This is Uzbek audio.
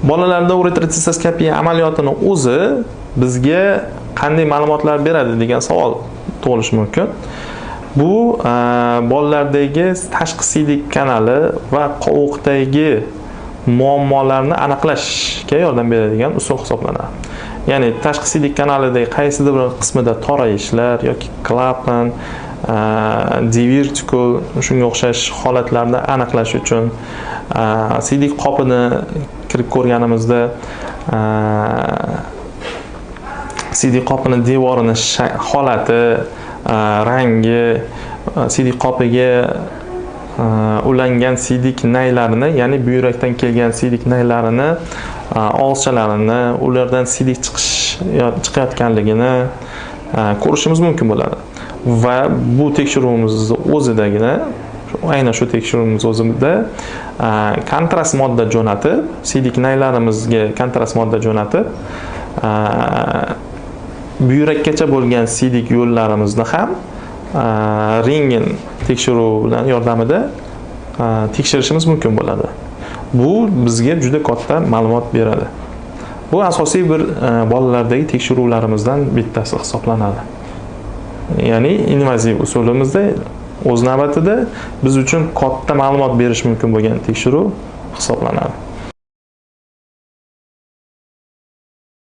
Bolalarda uretroskopiya amaliyotini o'zi bizga qanday ma'lumotlar beradi degan savol tug'ilishi mumkin. Bu bolalardagi tashqi siydik kanali va qovoqdagi muammolarni aniqlashga yordam beradigan usul hisoblanadi. Ya'ni tashqi siydik kanalidagi qaysidir bir qismida torayishlar yoki klapan, divertikul shunga o'xshash holatlarni aniqlash uchun siydik qopini kirib ko'rganimizda siydik qopini devorini holati, rangi, siydik qopiga ulangan siydik naylarini, ya'ni buyrakdan kelgan siydik naylarini, og'izchalarini, ulardan siydik chiqayotganligini ko'rishimiz mumkin bo'ladi. Va bu tekshiruvimiz o'zidagina, aynan shu tekshiruvimiz o'zida kontrast modda jo'natib, siydik naylarimizga kontrast modda jo'natib, buyrakkacha bo'lgan siydik yo'llarimizni ham rentgen tekshiruvi yordamida tekshirishimiz mumkin bo'ladi. Bu bizga juda katta ma'lumot beradi. Bu asosiy bir bolalardagi tekshiruvlarimizdan bittasi hisoblanadi. Ya'ni invaziv usulimizda o'z navbatida biz uchun katta ma'lumot berish mumkin bo'lgan tekshiruv hisoblanadi.